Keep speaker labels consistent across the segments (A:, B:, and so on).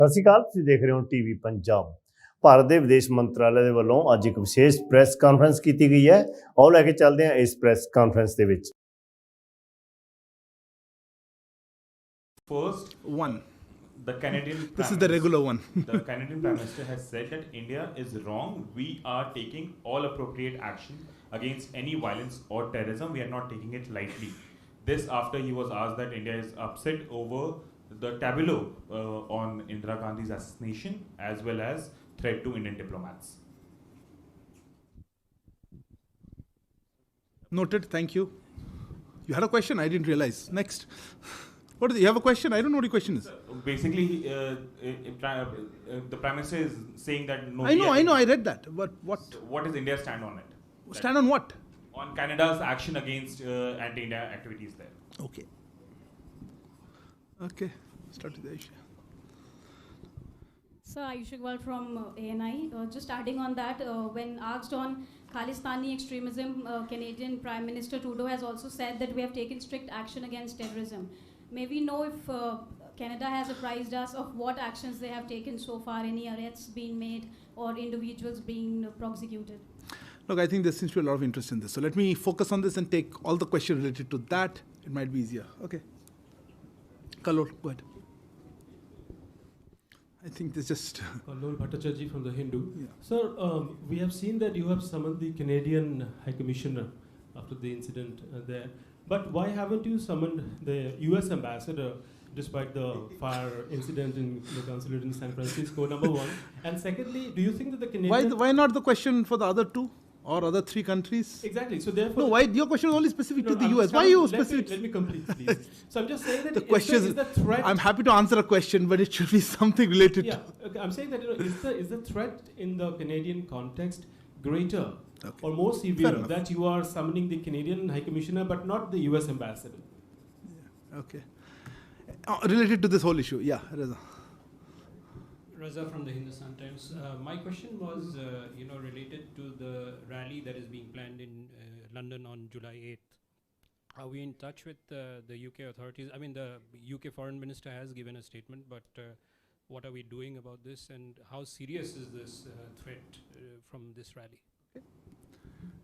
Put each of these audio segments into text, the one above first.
A: ਸਤਿ ਸ਼੍ਰੀ ਅਕਾਲ, ਤੁਸੀਂ ਦੇਖ ਰਹੇ ਹੋ ਟੀਵੀ ਪੰਜਾਬ। ਭਾਰਤ ਦੇ ਵਿਦੇਸ਼ ਮੰਤਰਾਲੇ ਦੇ ਵੱਲੋਂ ਅੱਜ ਇੱਕ ਵਿਸ਼ੇਸ਼ ਪ੍ਰੈਸ ਕਾਨਫਰੰਸ ਕੀਤੀ ਗਈ ਹੈ। ਆਓ ਲੈ ਕੇ ਚੱਲਦੇ ਹਾਂ ਇਸ ਪ੍ਰੈਸ ਕਾਨਫਰੰਸ ਦੇ ਵਿੱਚ।
B: First,
C: One.
B: the Canadian
C: This is the regular one.
B: the Canadian Prime Minister has said that India is wrong. We are taking all appropriate action against any violence or terrorism. We are not taking it lightly. This after he was asked that India is upset over the tableau on Indira Gandhi's assassination as well as threat to Indian diplomats.
C: Noted. Thank you. You had a question? I didn't realize. Next. What is it? You have a question? I don't know what your question is.
B: Basically, the Prime Minister is saying that no.
C: I know. I read that. But what?
B: So what is India's stand on it?
C: Stand on what?
B: On Canada's action against anti-India activities there.
C: Okay. Start with Aisha.
D: Sir, Ayush Iqbal from ANI. Just adding on that, when asked on Khalistani extremism, Canadian Prime Minister Trudeau has also said that we have taken strict action against terrorism. May we know if Canada has apprised us of what actions they have taken so far, any arrests being made or individuals being prosecuted?
C: Look, I think there seems to be a lot of interest in this. So let me focus on this and take all the questions related to that. It might be easier. Okay. Kalol, go ahead. I think this just...
E: Kalol Bhattacharjee from The Hindu.
C: Yeah.
E: Sir, we have seen that you have summoned the Canadian High Commissioner after the incident there. But why haven't you summoned the US ambassador despite the fire incident in the consulate in San Francisco, number one? And secondly, do you think that the Canadian...
C: Why not the question for the other two or other three countries?
E: Exactly. So therefore...
C: No, why your question is only specific to the
E: I'm
C: US.
E: just
C: Why are you
E: let
C: specific?
E: me complete, please. So I'm just saying that
C: The question
E: is the threat...
C: I'm happy to answer a question, but it should be something related
E: Yeah, okay, I'm saying that is the threat in the Canadian context greater or more severe that you are summoning the Canadian High Commissioner but not the US ambassador?
C: Yeah. Okay. Related to this whole issue, yeah, Reza.
F: Raza from the Hindustan Times. My question was, related to the rally that is being planned in London on July 8th. Are we in touch with the UK authorities? I mean, the UK Foreign Minister has given a statement, but what are we doing about this, and how serious is this threat from this rally?
C: Okay.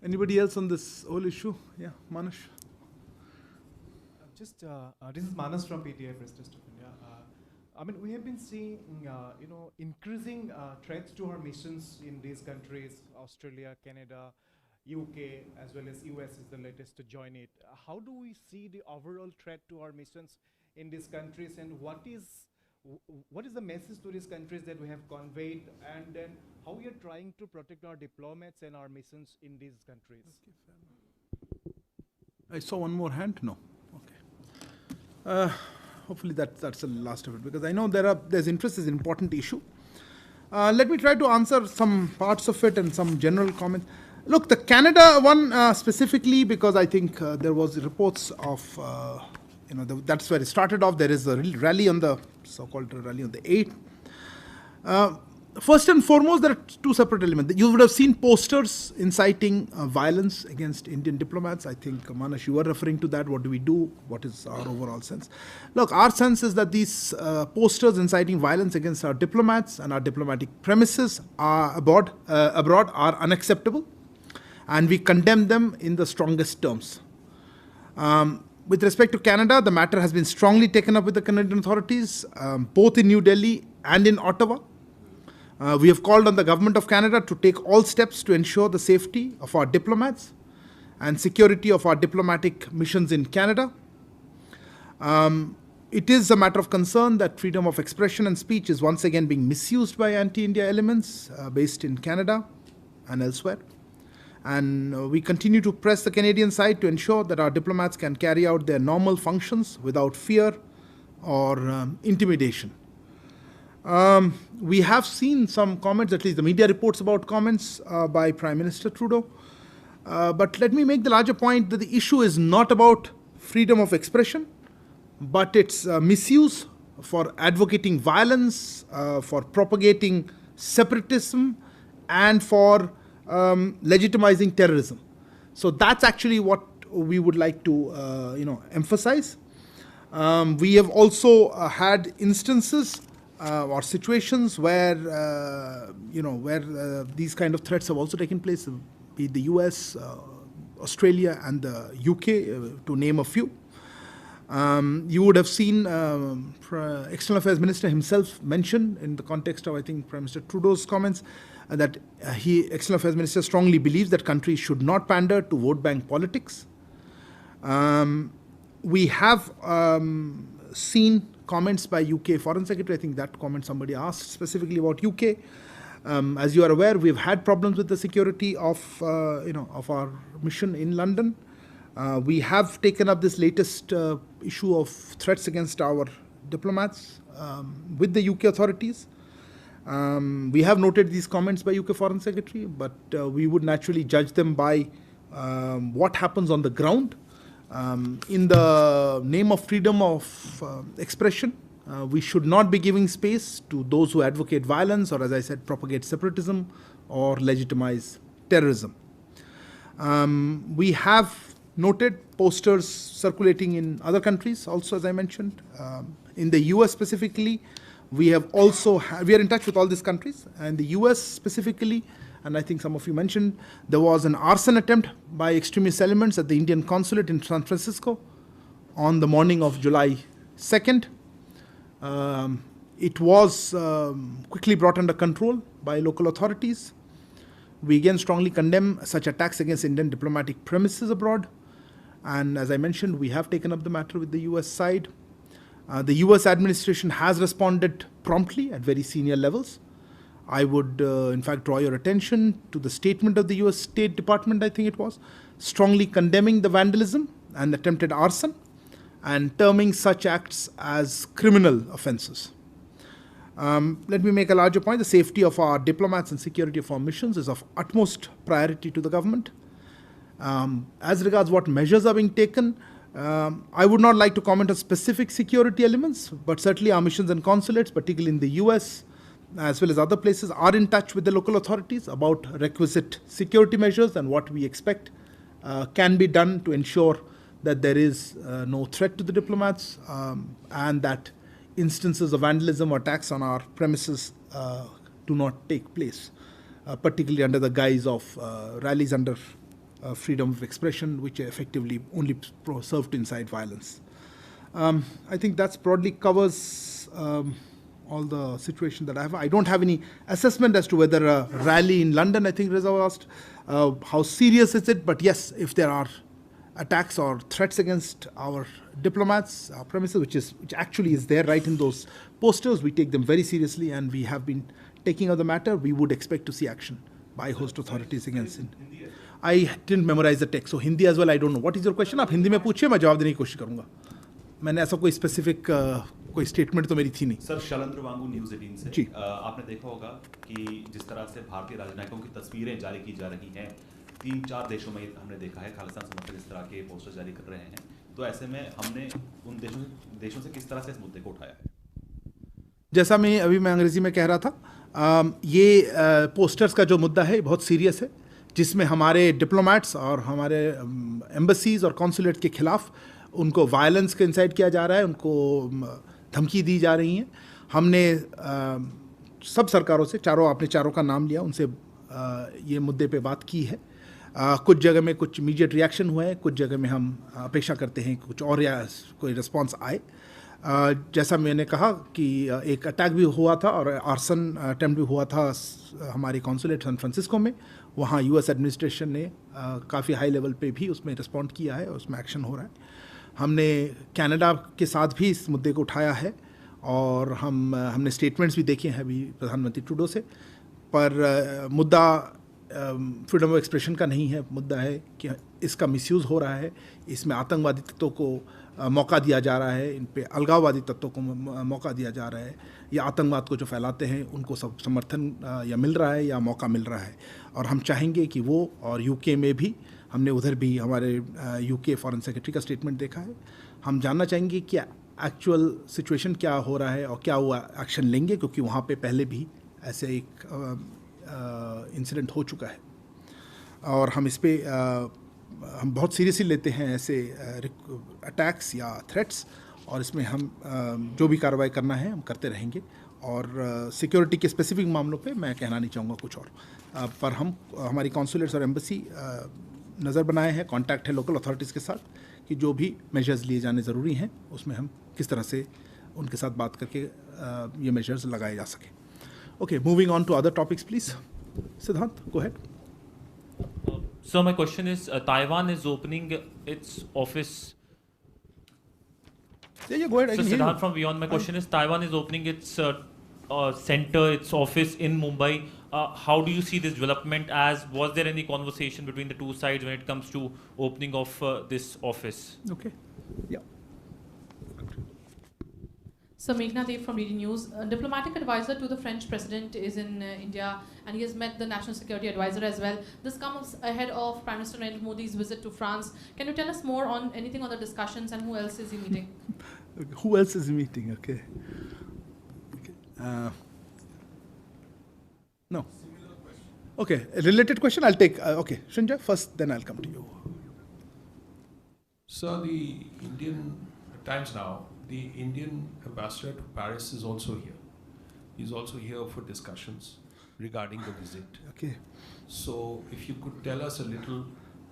C: Anybody else on this whole issue? Yeah, Manush.
G: This is Manas from PTI Press Trust of India. We have been seeing, increasing threats to our missions in these countries, Australia, Canada, UK, as well as US is the latest to join it. How do we see the overall threat to our missions in these countries, and what is the message to these countries that we have conveyed, and then how we are trying to protect our diplomats and our missions in these countries?
C: Okay, I saw one more hand. No. Okay. Hopefully that's the last of it, because I know there's interest. Is an important issue. Let me try to answer some parts of it and some general comments. Look, the Canada one specifically, because I think there was reports of, that's where it started off. There is a rally on the so-called rally on the 8th. First and foremost, there are two separate elements. You would have seen posters inciting violence against Indian diplomats. I think, Manas, you were referring to that. What do we do? What is our overall sense? Look, our sense is that these posters inciting violence against our diplomats and our diplomatic premises abroad are unacceptable, and we condemn them in the strongest terms. With respect to Canada, the matter has been strongly taken up with the Canadian authorities, both in New Delhi and in Ottawa. We have called on the Government of Canada to take all steps to ensure the safety of our diplomats and security of our diplomatic missions in Canada. It is a matter of concern that freedom of expression and speech is once again being misused by anti-India elements based in Canada and elsewhere. And we continue to press the Canadian side to ensure that our diplomats can carry out their normal functions without fear or intimidation. We have seen some comments, at least the media reports about comments by Prime Minister Trudeau. But let me make the larger point that the issue is not about freedom of expression, but its misuse for advocating violence, for propagating separatism, and for legitimizing terrorism. So that's actually what we would like to emphasize. We have also had instances or situations where these kind of threats have also taken place, be it the US, Australia, and the UK, to name a few. You would have seen External Affairs Minister himself mention in the context of, I think, Prime Minister Trudeau's comments that External Affairs Minister strongly believes that countries should not pander to vote bank politics. We have seen comments by UK Foreign Secretary. I think that comment somebody asked specifically about UK. As you are aware, we've had problems with the security of our mission in London. We have taken up this latest issue of threats against our diplomats with the UK authorities. We have noted these comments by UK Foreign Secretary, but we would naturally judge them by what happens on the ground. In the name of freedom of expression, we should not be giving space to those who advocate violence or, as I said, propagate separatism or legitimize terrorism. We have noted posters circulating in other countries also, as I mentioned. In the US specifically, we are in touch with all these countries. And the US specifically, and I think some of you mentioned, there was an arson attempt by extremist elements at the Indian consulate in San Francisco on the morning of July 2nd. It was quickly brought under control by local authorities. We again strongly condemn such attacks against Indian diplomatic premises abroad. And as I mentioned, we have taken up the matter with the US side. The US administration has responded promptly at very senior levels. I would, in fact, draw your attention to the statement of the US State Department, I think it was, strongly condemning the vandalism and attempted arson and terming such acts as criminal offenses. Let me make a larger point. The safety of our diplomats and security of our missions is of utmost priority to the government. As regards what measures are being taken, I would not like to comment on specific security elements, but certainly our missions and consulates, particularly in the US, as well as other places, are in touch with the local authorities about requisite security measures and what we expect can be done to ensure that there is no threat to the diplomats and that instances of vandalism or attacks on our premises do not take place, particularly under the guise of rallies under freedom of expression, which effectively only serve to incite violence. I think that broadly covers all the situation that I have. I don't have any assessment as to whether a rally in London, I think Reza asked, how serious is it? But yes, if there are attacks or threats against our diplomats, our premises, which actually is there right in those posters, we take them very seriously, and we have been taking up the matter. We would expect to see action by host authorities against it. I didn't memorize the text, so Hindi as well, I don't know. What is your question? आप हिंदी में पूछिए, मैं जवाब देने की कोशिश करूँगा. मैंने ऐसा कोई स्पेसिफिक कोई स्टेटमेंट तो मेरी थी नहीं.
H: सर, शैलेंद्र वांगू न्यूज़ 18 से
C: जी.
H: आपने देखा होगा कि जिस तरह से भारतीय राजनयिकों की तस्वीरें जारी की जा रही हैं, 3-4 देशों में हमने देखा है खालिस्तान समर्थक इस तरह के पोस्टर जारी कर रहे हैं. तो ऐसे में हमने उन देशों से किस तरह से इस मुद्दे को उठाया है?
C: जैसा मैं अंग्रेजी में कह रहा था, ये पोस्टर्स का जो मुद्दा है बहुत सीरियस है, जिसमें हमारे डिप्लोमेट्स और हमारे एम्बसीज और कॉन्सुलेट के खिलाफ उनको वायलेंस का इंसाइट किया जा रहा है, उनको धमकी दी जा रही हैं. हमने सब सरकारों से, आपने चारों का नाम लिया, उनसे ये मुद्दे पे बात की है. कुछ जगह में कुछ इमीडिएट रिएक्शन हुआ है, कुछ जगह में हम अपेक्षा करते हैं कुछ और या कोई रिस्पॉन्स आए. जैसा मैंने कहा कि एक अटैक भी हुआ था और आर्सन अटैम्प्ट भी हुआ था हमारे कॉन्सुलेट सैन फ्रांसिस्को में. वहाँ यूएस एडमिनिस्ट्रेशन ने काफ़ी हाई लेवल पे भी उसमें रिस्पॉन्ड किया है और उसमें एक्शन हो रहा है. हमने कनाडा के साथ भी इस मुद्दे को उठाया है और हमने स्टेटमेंट्स भी देखे हैं अभी प्रधानमंत्री ट्रूडो से. पर मुद्दा फ्रीडम ऑफ एक्सप्रेशन का नहीं है, मुद्दा है कि इसका मिसयूज़ हो रहा है, इसमें आतंकवादी तत्वों को मौका दिया जा रहा है, इन पे अलगाववादी तत्वों को मौका दिया जा रहा है, या आतंकवाद को जो फैलाते हैं उनको सब समर्थन या मिल रहा है या मौका मिल रहा है. और हम चाहेंगे कि वो, और यूके में भी हमने उधर भी हमारे यूके फॉरेन सेक्रेटरी का स्टेटमेंट देखा है, हम जानना चाहेंगे कि एक्चुअल सिचुएशन क्या हो रहा है और क्या वो एक्शन लेंगे, क्योंकि वहाँ पे पहले भी ऐसे एक इंसिडेंट हो चुका है और हम इस पे हम बहुत सीरियसली लेते हैं ऐसे अटैक्स या थ्रेट्स, और इसमें हम जो भी कार्रवाई करना है हम करते रहेंगे और सिक्योरिटी के स्पेसिफिक मामलों पे मैं कहना नहीं चाहूँगा कुछ और, पर हमारी कॉन्सुलेट्स और एम्बेसी नज़र बनाए हैं, कांटेक्ट है लोकल अथॉरिटीज़ के साथ कि जो भी मेजर्स लिए जाने ज़रूरी हैं उसमें हम किस तरह से उनके साथ बात करके ये मेजर्स लगाए जा सकें. Okay, moving on to other topics, please. Siddhant, go ahead.
I: So my question is, Taiwan is opening its office.
C: Yeah, go ahead.
I: So Siddhant from Beyond, my question is, Taiwan is opening its center, its office in Mumbai. How do you see this development? Was there any conversation between the two sides when it comes to opening of this office?
C: Okay. Yeah.
J: So Meghna Dev from DD News. A diplomatic advisor to the French president is in India, and he has met the national security advisor as well. This comes ahead of Prime Minister Narendra Modi's visit to France. Can you tell us more on anything on the discussions and who else is he meeting?
C: Okay. Who else is he meeting? Okay. No. Okay. A related question. I'll take. Okay. Shinja first, then I'll come to you.
K: So the Indian Times Now. The Indian ambassador to Paris is also here. He's also here for discussions regarding the visit.
C: Okay.
K: So if you could tell us a little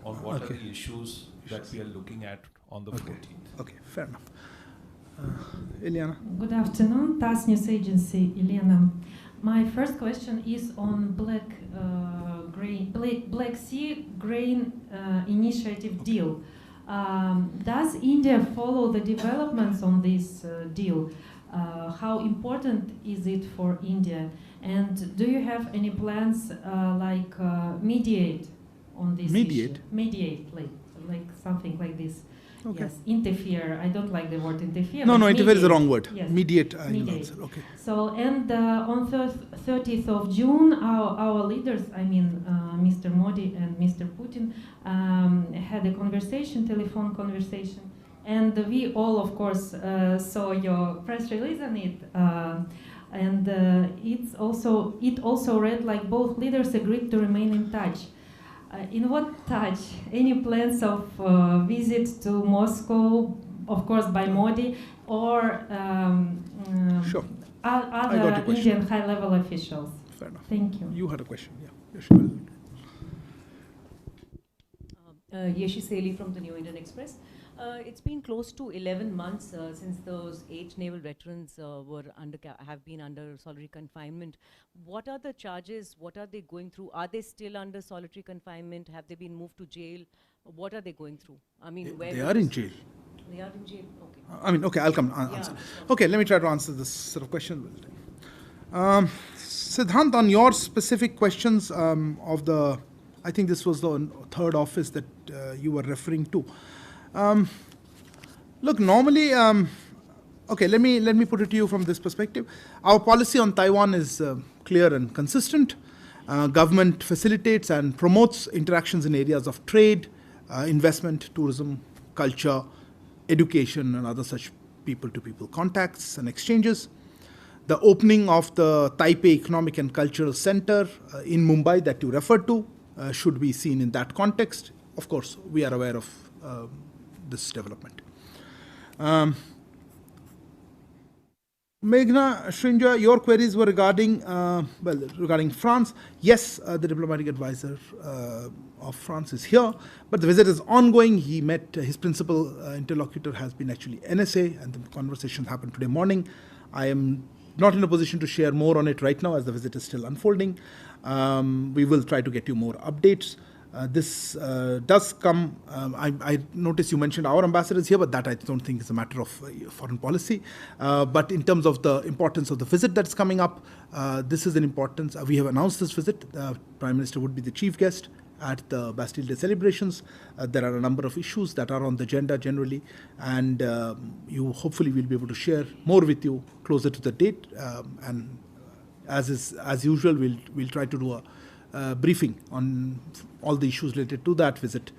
K: on what
C: Okay.
K: are the issues that we are looking at on the 14th.
C: Okay, fair enough. Ileana.
L: Good afternoon, TASS News Agency, Elena. My first question is on Black Sea Grain Initiative deal. Does India follow the developments on this deal? How important is it for India? And do you have any plans mediate on this
C: Mediate?
L: issue? Mediate, like something like this.
C: Okay.
L: Yes, interfere. I don't like the word interfere.
C: No,
L: but
C: interfere is the
L: mediate.
C: wrong word.
L: Yes.
C: Mediate, I will
L: Mediate.
C: answer. Okay.
L: So, and on 30th of June, our leaders, Mr. Modi and Mr. Putin, had a conversation, telephone conversation, and we all, of course, saw your press release on it. And it also read like both leaders agreed to remain in touch. In what touch? Any plans of visit to Moscow, of course, by Modi, or
C: Sure.
L: other Indian high-level officials?
C: Fair enough.
L: Thank you.
C: You had a question, yeah. Yes,
M: Yeshi Seli from the New Indian Express. It's been close to 11 months since those 8 naval veterans have been under solitary confinement. What are the charges? What are they going through? Are they still under solitary confinement? Have they been moved to jail? What are they going through? I mean,
C: they are in jail.
M: They are in jail. Okay.
C: Okay, I'll come answer.
M: Sure.
C: Okay, let me try to answer this sort of question. Siddhant, on your specific questions I think this was the third office that you were referring to. Look, normally, okay, let me put it to you from this perspective. Our policy on Taiwan is clear and consistent. Government facilitates and promotes interactions in areas of trade, investment, tourism, culture, education, and other such people-to-people contacts and exchanges. The opening of the Taipei Economic and Cultural Center in Mumbai that you referred to should be seen in that context. Of course, we are aware of this development. Meghna, Srinja, your queries were regarding France. Yes, the diplomatic advisor of France is here, but the visit is ongoing. He met his principal interlocutor has been actually NSA, and the conversation happened today morning. I am not in a position to share more on it right now as the visit is still unfolding. We will try to get you more updates. This does come, I notice you mentioned our ambassadors here, but that I don't think is a matter of foreign policy. But in terms of the importance of the visit that's coming up, this is an importance. We have announced this visit. The Prime Minister would be the chief guest at the Bastille Day celebrations. There are a number of issues that are on the agenda generally, and you hopefully will be able to share more with you closer to the date. And as usual, we'll try to do a briefing on all the issues related to that visit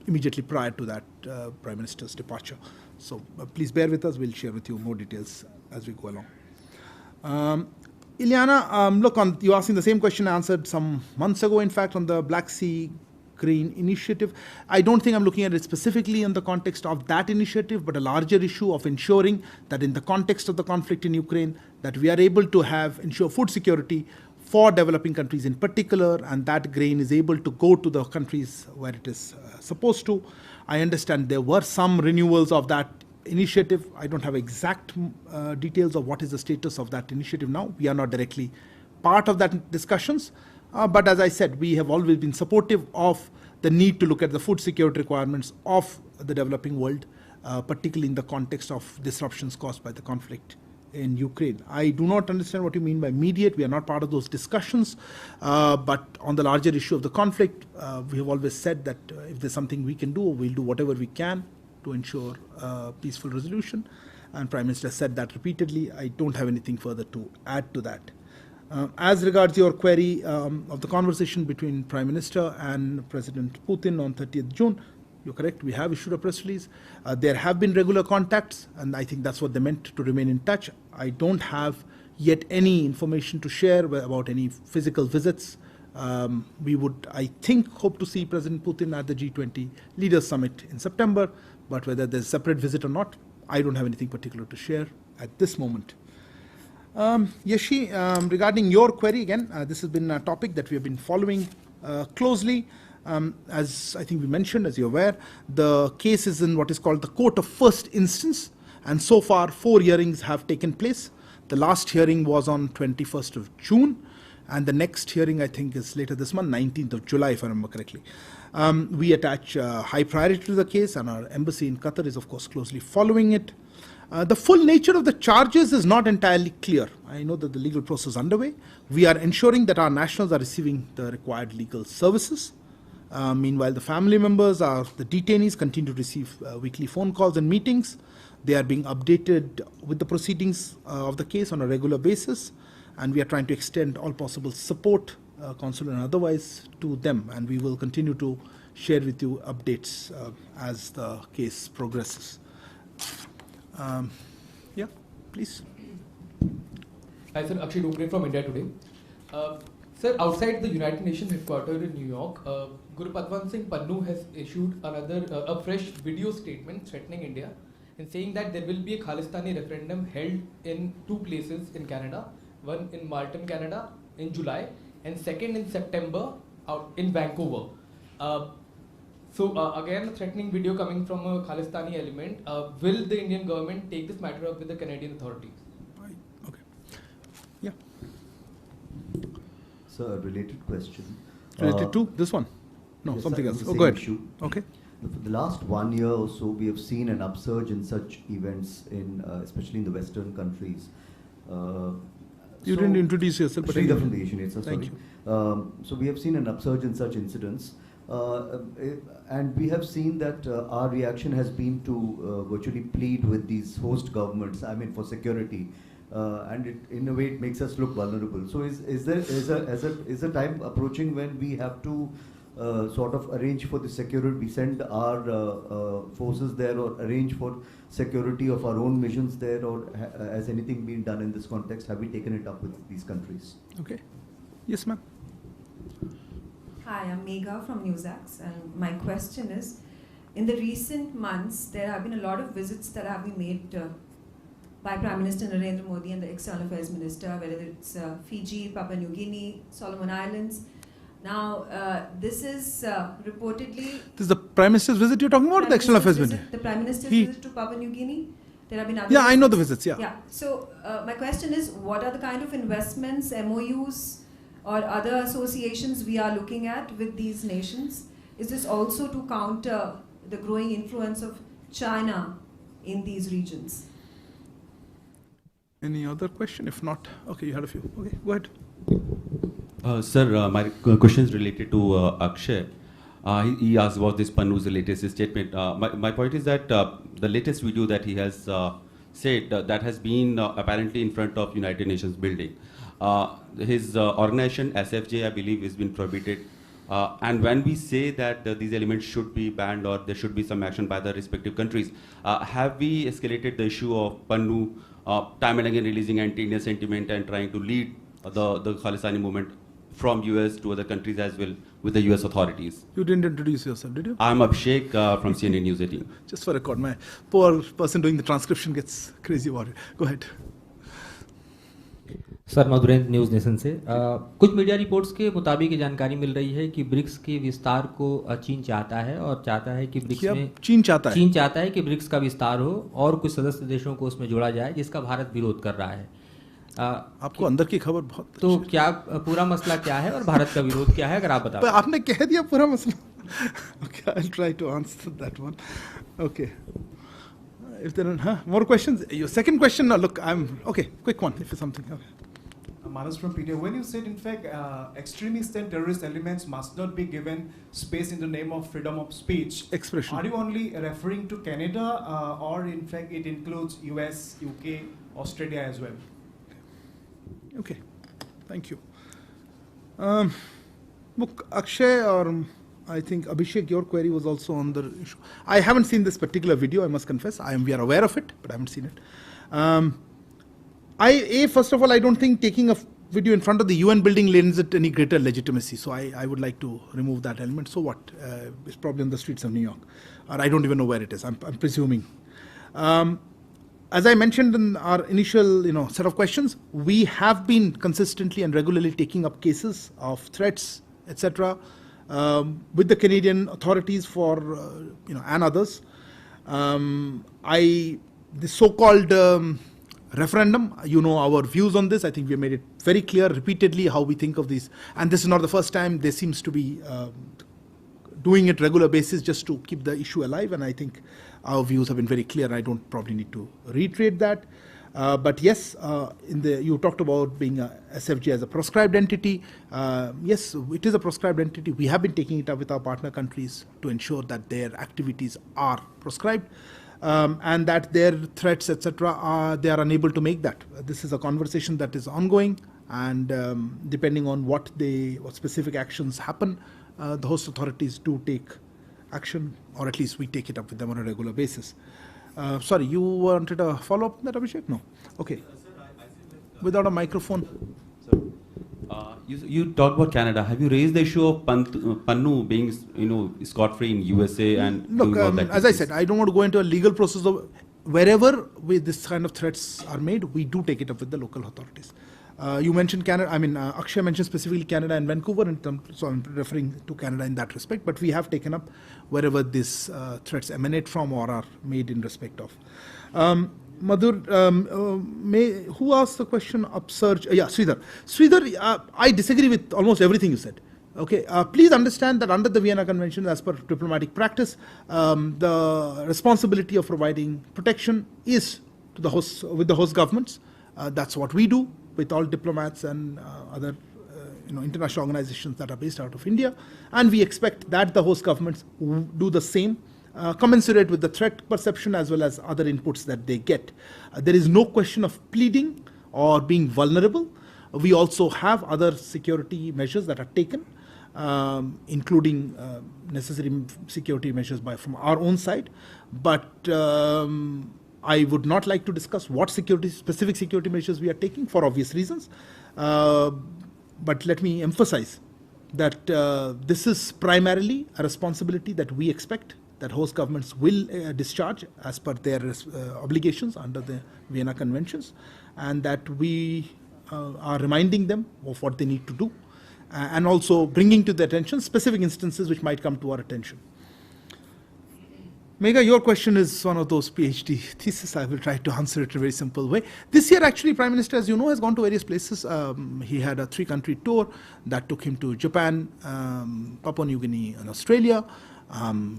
C: immediately prior to that Prime Minister's departure. So please bear with us. We'll share with you more details as we go along. Ileana, look, you asking the same question I answered some months ago, in fact, on the Black Sea Ukraine initiative. I don't think I'm looking at it specifically in the context of that initiative, but a larger issue of ensuring that in the context of the conflict in Ukraine, that we are able to ensure food security for developing countries in particular, and that grain is able to go to the countries where it is supposed to. I understand there were some renewals of that initiative. I don't have exact details of what is the status of that initiative now. We are not directly part of that discussions. But as I said, we have always been supportive of the need to look at the food security requirements of the developing world, particularly in the context of disruptions caused by the conflict in Ukraine. I do not understand what you mean by mediate. We are not part of those discussions. But on the larger issue of the conflict, we have always said that if there's something we can do, we'll do whatever we can to ensure peaceful resolution. And Prime Minister said that repeatedly. I don't have anything further to add to that. As regards your query of the conversation between Prime Minister and President Putin on 30th June, you're correct, we have issued a press release. There have been regular contacts, and I think that's what they meant, to remain in touch. I don't have yet any information to share about any physical visits. We would, I think, hope to see President Putin at the G20 Leaders Summit in September, but whether there's a separate visit or not, I don't have anything particular to share at this moment. Yeshi, regarding your query, again, this has been a topic that we have been following closely. As I think we mentioned, as you're aware, the case is in what is called the Court of First Instance, and so far 4 hearings have taken place. The last hearing was on 21st of June, and the next hearing, I think, is later this month, 19th of July, if I remember correctly. We attach high priority to the case, and our embassy in Qatar is, of course, closely following it. The full nature of the charges is not entirely clear. I know that the legal process is underway. We are ensuring that our nationals are receiving the required legal services. Meanwhile, the family members, the detainees, continue to receive weekly phone calls and meetings. They are being updated with the proceedings of the case on a regular basis, and we are trying to extend all possible support, consular and otherwise, to them, and we will continue to share with you updates as the case progresses. Yeah, please.
N: Hi, sir. Akshay Dongre from India Today. Sir, outside the United Nations headquarters in New York, Guru Padwan Singh Pannu has issued a fresh video statement threatening India and saying that there will be a Khalistani referendum held in 2 places in Canada, one in Martin, Canada in July, and second in September out in Vancouver. So again, a threatening video coming from a Khalistani element. Will the Indian government take this matter up with the Canadian authorities?
C: Okay. Yeah.
O: So a related question.
C: Related to this one? No,
O: yes,
C: something
O: sir,
C: else.
O: the
C: Oh, go ahead.
O: issue.
C: Okay.
O: For the last 1 year or so, we have seen an upsurge in such events, especially in the Western countries.
C: You didn't introduce yourself, but
O: Sridhar from the Asian Aid,
C: thank you.
O: So we have seen an upsurge in such incidents. And we have seen that our reaction has been to virtually plead with these host governments, I mean, for security. And in a way, it makes us look vulnerable. So is a time approaching when we have to sort of arrange for the security? We send our forces there, or arrange for security of our own missions there, or has anything been done in this context? Have we taken it up with these countries?
C: Okay. Yes, ma'am.
P: Hi, I'm MEA from Newsax, and my question is, in the recent months, there have been a lot of visits that have been made by Prime Minister Narendra Modi and the External Affairs Minister, whether it's Fiji, Papua New Guinea, Solomon Islands. Now, this is reportedly...
C: This is the Prime Minister's visit you're talking about, or the External Affairs Minister?
P: The Prime Minister's visit to Papua New Guinea. There have been other
C: I know the visits, yeah.
P: Yeah. So, my question is, what are the kind of investments, MOUs, or other associations we are looking at with these nations? Is this also to counter the growing influence of China in these regions?
C: Any other question? If not, okay, you had a few. Okay, go ahead.
Q: Sir, my question is related to Akshay. He asked about this Pannu's latest statement. My point is that the latest video that he has said that has been apparently in front of United Nations building. His organization SFJ, I believe, has been prohibited. And when we say that these elements should be banned or there should be some action by the respective countries, have we escalated the issue of Pannu time and again releasing anti-Indian sentiment and trying to lead the Khalistani movement from US to other countries as well with the US authorities.
C: You didn't introduce yourself, did you?
Q: I'm Abhishek from CNN News 18.
C: Just for record, my poor person doing the transcription gets crazy about it. Go ahead.
R: Sir Madhurendra news nation से कुछ media reports के मुताबिक ये जानकारी मिल रही है कि BRICS के विस्तार को चीन चाहता है और चाहता है कि ब्रिक्स में
C: चीन चाहता है
R: कि ब्रिक्स का विस्तार हो और कुछ सदस्य देशों को उसमें जोड़ा जाए, जिसका भारत विरोध कर रहा है।
C: आपको अंदर की खबर बहुत
R: तो क्या पूरा मसला क्या है और भारत का विरोध क्या है, अगर आप बता।
C: आपने कह दिया पूरा मसला। Okay, I'll try to answer that one. Okay. If there are more questions, your second question. No, look, okay. Quick one, if it's something. Okay.
G: Manas from PTA, when you said, in fact, extremist and terrorist elements must not be given space in the name of freedom of speech,
C: expression,
G: are you only referring to Canada or, in fact, it includes US, UK, Australia as well?
C: Okay, thank you. Look, Akshay or I think Abhishek, your query was also on the issue. I haven't seen this particular video, I must confess. We are aware of it, but I haven't seen it. First of all, I don't think taking a video in front of the UN building lends it any greater legitimacy. So I would like to remove that element. So what? It's probably on the streets of New York. Or I don't even know where it is, I'm presuming. As I mentioned in our initial set of questions, we have been consistently and regularly taking up cases of threats, etc., with the Canadian authorities for, and others. The so-called referendum, our views on this. I think we made it very clear repeatedly how we think of these. And this is not the first time. There seems to be doing it regular basis just to keep the issue alive. And I think our views have been very clear. I don't probably need to reiterate that. But yes, you talked about being a SFG as a proscribed entity. Yes, it is a proscribed entity. We have been taking it up with our partner countries to ensure that their activities are proscribed. And that their threats, etc., they are unable to make that. This is a conversation that is ongoing, and depending on what specific actions happen, the host authorities do take action, or at least we take it up with them on a regular basis. Sorry, you wanted a follow-up on that, Abhishek? No. Okay. Without a microphone.
Q: You talked about Canada. Have you raised the issue of Pannu being, scot-free in USA and
C: look? As I said, I don't want to go into a legal process of wherever this kind of threats are made. We do take it up with the local authorities. You mentioned Canada. Akshay mentioned specifically Canada and Vancouver, so I'm referring to Canada in that respect. But we have taken up wherever these threats emanate from or are made in respect of. Madhur, who asked the question? Upsurge? Yeah, Sridhar. Sridhar, I disagree with almost everything you said. Okay, please understand that under the Vienna Convention, as per diplomatic practice, the responsibility of providing protection is to the with the host governments. That's what we do with all diplomats and other international organizations that are based out of India, and we expect that the host governments do the same. Commensurate with the threat perception as well as other inputs that they get. There is no question of pleading or being vulnerable. We also have other security measures that are taken, including necessary security measures from our own side. But I would not like to discuss what specific security measures we are taking for obvious reasons. But let me emphasize that this is primarily a responsibility that we expect that host governments will discharge as per their obligations under the Vienna Conventions, and that we are reminding them of what they need to do, and also bringing to their attention specific instances which might come to our attention. Megha, your question is one of those PhD theses. I will try to answer it in a very simple way. This year, actually, Prime Minister, as you know, has gone to various places. He had a 3-country tour that took him to Japan, Papua New Guinea, and Australia.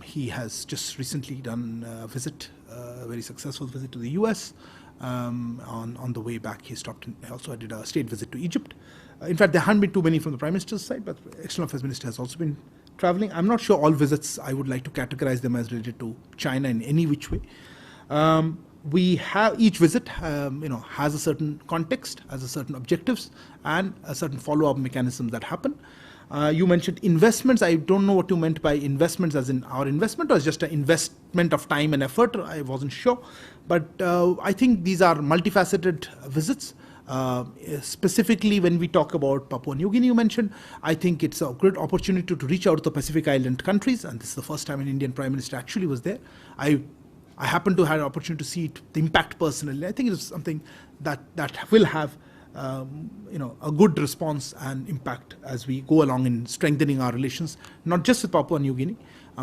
C: He has just recently done a visit, a very successful visit to the US. On the way back, he stopped and also did a state visit to Egypt. In fact, there haven't been too many from the Prime Minister's side, but the External Affairs Minister has also been traveling. I'm not sure all visits, I would like to categorize them as related to China in any which way. We have each visit, has a certain context, has a certain objectives, and a certain follow-up mechanisms that happen. You mentioned investments. I don't know what you meant by investments, as in our investment, or just an investment of time and effort. I wasn't sure. But I think these are multifaceted visits. Specifically, when we talk about Papua New Guinea, you mentioned, I think it's a great opportunity to reach out to the Pacific Island countries, and this is the first time an Indian Prime Minister actually was there. I happened to have an opportunity to see the impact personally. I think it's something that will have a good response and impact as we go along in strengthening our relations, not just with Papua New Guinea,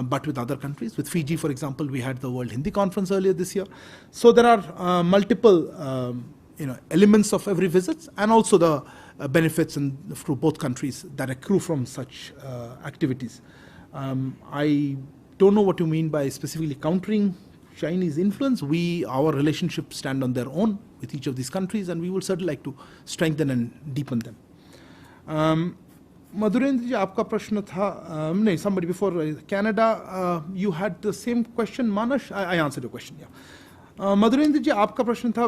C: but with other countries. With Fiji, for example, we had the World Hindi Conference earlier this year. So there are multiple elements of every visit, and also the benefits through both countries that accrue from such activities. I don't know what you mean by specifically countering Chinese influence. Our relationships stand on their own with each of these countries, and we would certainly like to strengthen and deepen them. Madhurendra ji, आपका प्रश्न था, नहीं, somebody before Canada, you had the same question. Manas, I answered your question, yeah. Madhurendra जी, आपका प्रश्न था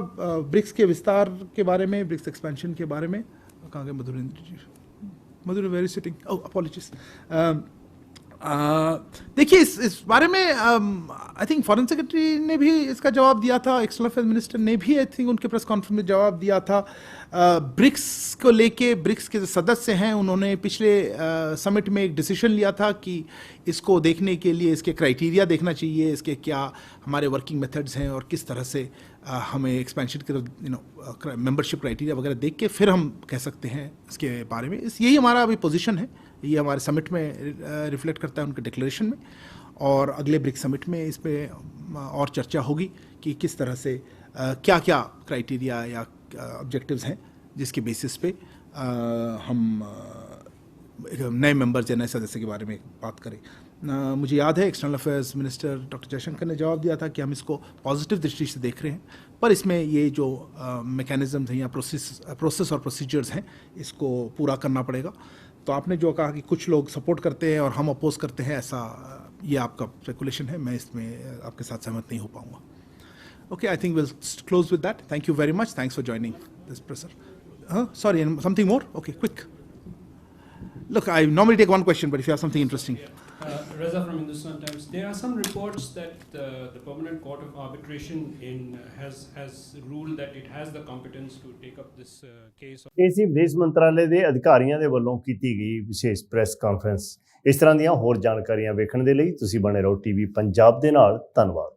C: BRICS के विस्तार के बारे में, ब्रिक्स एक्सपेंशन के बारे में. कहाँ गए Madhurendra ji? Madhurendra, very sitting, apologies. देखिए, इस बारे में आई थिंक फॉरेन सेक्रेटरी ने भी इसका जवाब दिया था, एक्सटर्नल अफेयर्स मिनिस्टर ने भी आई थिंक उनके प्रेस कॉन्फ्रेंस में जवाब दिया था. ब्रिक्स को लेके, ब्रिक्स के जो सदस्य हैं, उन्होंने पिछले समिट में एक डिसीजन लिया था कि इसको देखने के लिए इसके क्राइटेरिया देखना चाहिए, इसके क्या हमारे वर्किंग मेथड्स हैं और किस तरह से हमें एक्सपेंशन के मेंबरशिप क्राइटेरिया वगैरह देख के फिर हम कह सकते हैं इसके बारे में. यही हमारा अभी पोजीशन है, ये हमारे समिट में रिफ्लेक्ट करता है उनके डिक्लेरेशन में, और अगले ब्रिक्स समिट में इस पर और चर्चा होगी कि किस तरह से क्या क्या क्राइटेरिया या ऑब्जेक्टिव्स हैं जिसके बेसिस पे हम नए मेंबर्स या नए सदस्य के बारे में बात करें. मुझे याद है external affairs minister doctor Jaishankar ने जवाब दिया था कि हम इसको पॉजिटिव दृष्टि से देख रहे हैं, पर इसमें ये जो मैकेनिज्म्स हैं या प्रोसेस और प्रोसीजर्स हैं, इसको पूरा करना पड़ेगा. तो आपने जो कहा कि कुछ लोग सपोर्ट करते हैं और हम अपोज करते हैं, ऐसा ये आपका स्पेकुलेशन है, मैं इसमें आपके साथ सहमत नहीं हो पाऊँगा. Okay, I think we'll close with that. Thank you very much. Thanks for joining this presser. Sorry, and something more? Okay, quick. Look, I normally take one question, but if you have something interesting.
F: Reza from Hindustan Times. There are some reports that the Permanent Court of Arbitration has ruled that it has the competence to take up this case.
A: ਇਹ ਸੀ ਵਿਦੇਸ਼ ਮੰਤਰਾਲੇ ਦੇ ਅਧਿਕਾਰੀਆਂ ਦੇ ਵੱਲੋਂ ਕੀਤੀ ਗਈ ਵਿਸ਼ੇਸ਼ ਪ੍ਰੈਸ ਕਾਨਫਰੰਸ. ਇਸ ਤਰ੍ਹਾਂ ਦੀਆਂ ਹੋਰ ਜਾਣਕਾਰੀਆਂ ਵੇਖਣ ਦੇ ਲਈ ਤੁਸੀਂ ਬਣੇ ਰਹੋ ਟੀਵੀ ਪੰਜਾਬ ਦੇ ਨਾਲ. ਧੰਨਵਾਦ.